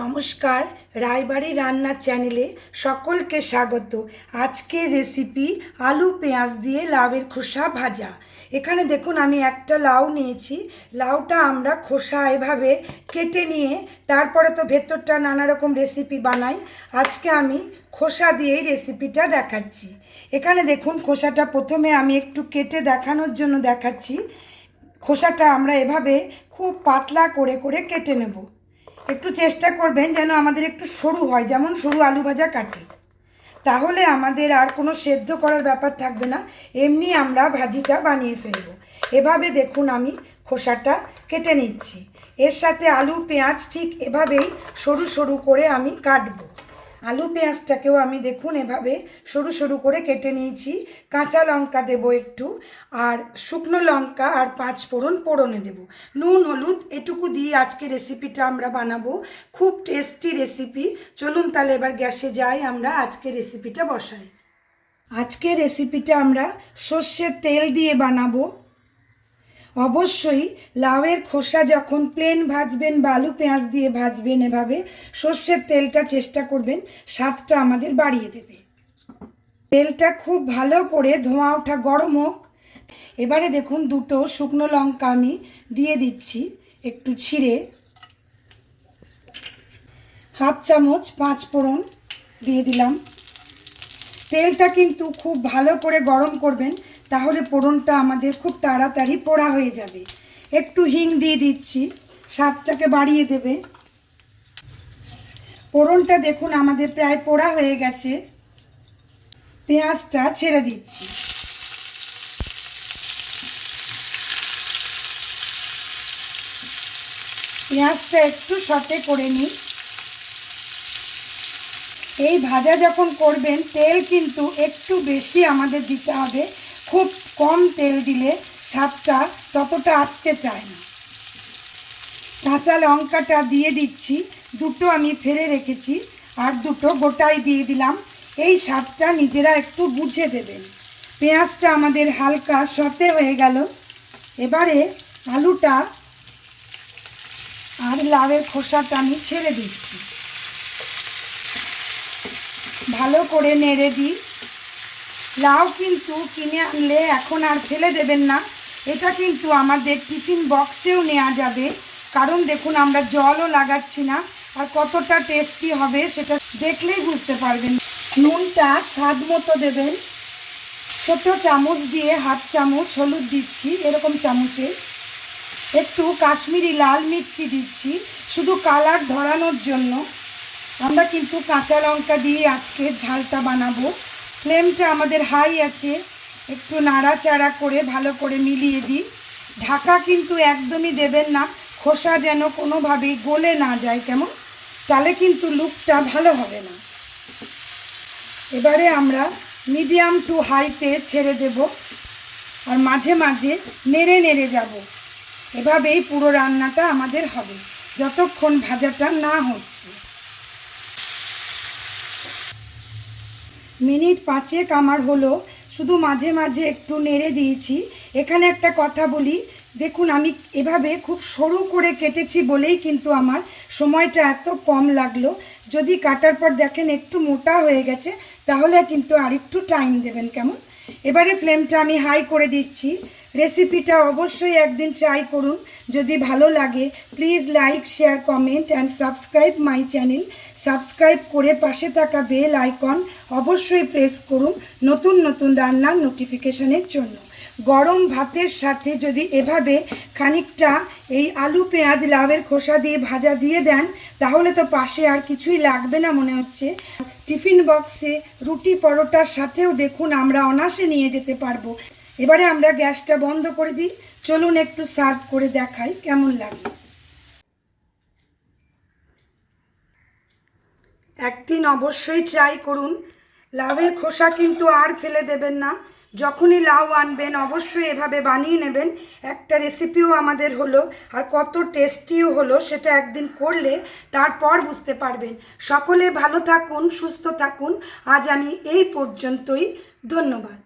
নমস্কার, রায়বাড়ি রান্নার চ্যানেলে সকলকে স্বাগত। আজকের রেসিপি আলু পেঁয়াজ দিয়ে লাউয়ের খোসা ভাজা। এখানে দেখুন আমি একটা লাউ নিয়েছি। লাউটা আমরা খোসা এভাবে কেটে নিয়ে তারপরে তো ভেতরটা নানা রকম রেসিপি বানাই। আজকে আমি খোসা দিয়েই রেসিপিটা দেখাচ্ছি। এখানে দেখুন খোসাটা প্রথমে আমি একটু কেটে দেখানোর জন্য দেখাচ্ছি। খোসাটা আমরা এভাবে খুব পাতলা করে করে কেটে নেব। একটু চেষ্টা করবেন যেন আমাদের একটু সরু হয়, যেমন সরু আলু ভাজা কাটি, তাহলে আমাদের আর কোনো সেদ্ধ করার ব্যাপার থাকবে না, এমনি আমরা ভাজিটা বানিয়ে ফেলব। এভাবে দেখুন আমি খোসাটা কেটে নিচ্ছি। এর সাথে আলু পেঁয়াজ ঠিক এভাবেই সরু সরু করে আমি কাটবো। আলু পেঁয়াজটাকেও আমি দেখুন এভাবে সরু সরু করে কেটে নিয়েছি। কাঁচা লঙ্কা দেবো একটু, আর শুকনো লঙ্কা আর 5 ফোড়ন ফোড়নে দেবো। নুন হলুদ এটুকু দিয়ে আজকে রেসিপিটা আমরা বানাবো। খুব টেস্টি রেসিপি। চলুন তাহলে এবার গ্যাসে যাই, আমরা আজকে রেসিপিটা বসাই। আজকে রেসিপিটা আমরা সর্ষের তেল দিয়ে বানাবো। অবশ্যই লাউয়ের খোসা যখন প্লেন ভাজবেন বা আলু পেঁয়াজ দিয়ে ভাজবেন, এভাবে সর্ষের তেলটা চেষ্টা করবেন, স্বাদটা আমাদের বাড়িয়ে দেবে। তেলটা খুব ভালো করে ধোঁয়া ওঠা গরম হোক। এবারে দেখুন দুটো শুকনো লঙ্কা আমি দিয়ে দিচ্ছি একটু ছিঁড়ে। হাফ চামচ 5 ফোড়ন দিয়ে দিলাম। তেলটা কিন্তু খুব ভালো করে গরম করবেন, তাহলে ফোড়নটা আমাদের খুব তাড়াতাড়ি পোড়া হয়ে যাবে। একটু হিং দিয়ে দিচ্ছি, স্বাদটাকে বাড়িয়ে দেবে। ফোড়নটা দেখুন আমাদের প্রায় পোড়া হয়ে গেছে। পেঁয়াজটা ছেড়ে দিচ্ছি। পেঁয়াজটা একটু সটে করে নিই। এই ভাজা যখন করবেন তেল কিন্তু একটু বেশি আমাদের দিতে হবে। খুব কম তেল দিলে স্বাদটা ততটা আসতে চায় না। কাঁচা লঙ্কাটা দিয়ে দিচ্ছি, দুটো আমি ফেলে রেখেছি, আর দুটো গোটাই দিয়ে দিলাম। এই স্বাদটা নিজেরা একটু বুঝে দেবেন। পেঁয়াজটা আমাদের হালকা সতে হয়ে গেল। এবারে আলুটা আর লাউয়ের খোসাটা আমি ছেড়ে দিচ্ছি। ভালো করে নেড়ে দিই। লাউ কিন্তু কিনে আনলে এখন আর ফেলে দেবেন না। এটা কিন্তু আমাদের টিফিন বক্সেও নেওয়া যাবে, কারণ দেখুন আমরা জলও লাগাচ্ছি না। আর কতটা টেস্টি হবে সেটা দেখলেই বুঝতে পারবেন। নুনটা স্বাদ মতো দেবেন। ছোট চামচ দিয়ে হাফ চামচ হলুদ দিচ্ছি, এরকম চামচে। একটু কাশ্মীরি লাল মির্চি দিচ্ছি শুধু কালার ধরানোর জন্য। আমরা কিন্তু কাঁচা লঙ্কা দিয়ে আজকে ঝালটা বানাবো। ফ্লেমটা আমাদের হাই আছে। একটু নাড়াচাড়া করে ভালো করে মিলিয়ে দিই। ঢাকা কিন্তু একদমই দেবেন না, খোসা যেন কোনোভাবেই গলে না যায়, কেমন, তাহলে কিন্তু লুকটা ভালো হবে না। এবারে আমরা মিডিয়াম টু হাইতে ছেড়ে দেব, আর মাঝে মাঝে নেড়ে নেড়ে যাব। এভাবেই পুরো রান্নাটা আমাদের হবে যতক্ষণ ভাজাটা না হচ্ছে। মিনিট 5 আমার হলো, শুধু মাঝে মাঝে একটু নেড়ে দিয়েছি। এখানে একটা কথা বলি, দেখুন আমি এভাবে খুব সরু করে কেটেছি বলেই কিন্তু আমার সময়টা এত কম লাগলো। যদি কাটার পর দেখেন একটু মোটা হয়ে গেছে, তাহলে কিন্তু আর একটু টাইম দেবেন, কেমন। এবারে ফ্লেমটা আমি হাই করে দিচ্ছি। রেসিপিটা অবশ্যই একদিন ট্রাই করুন। যদি ভালো লাগে please like share comment and subscribe my channel. Subscribe করে পাশে থাকা বেল আইকন অবশ্যই প্রেস করুন নতুন নতুন রান্নার নোটিফিকেশনের জন্য। গরম ভাতের সাথে যদি এভাবে খানিকটা এই আলু পেঁয়াজ লাউয়ের খোসা দিয়ে ভাজা দিয়ে দেন, তাহলে তো পাশে আর কিছুই লাগবে না মনে হচ্ছে। টিফিন বক্সে রুটি পরোটার সাথেও দেখুন আমরা অনায়াসে নিয়ে যেতে পারবো। এবারে আমরা গ্যাসটা বন্ধ করে দিই। চলুন একটু সার্ভ করে দেখাই কেমন লাগে। একদিন অবশ্যই ট্রাই করুন। লাউয়ের খোসা কিন্তু আর ফেলে দেবেন না। যখনই লাউ আনবেন অবশ্যই এভাবে বানিয়ে নেবেন। একটা রেসিপিও আমাদের হলো, আর কত টেস্টিও হলো সেটা একদিন করলে তারপর বুঝতে পারবেন। সকলে ভালো থাকুন, সুস্থ থাকুন। আজ আমি এই পর্যন্তই। ধন্যবাদ।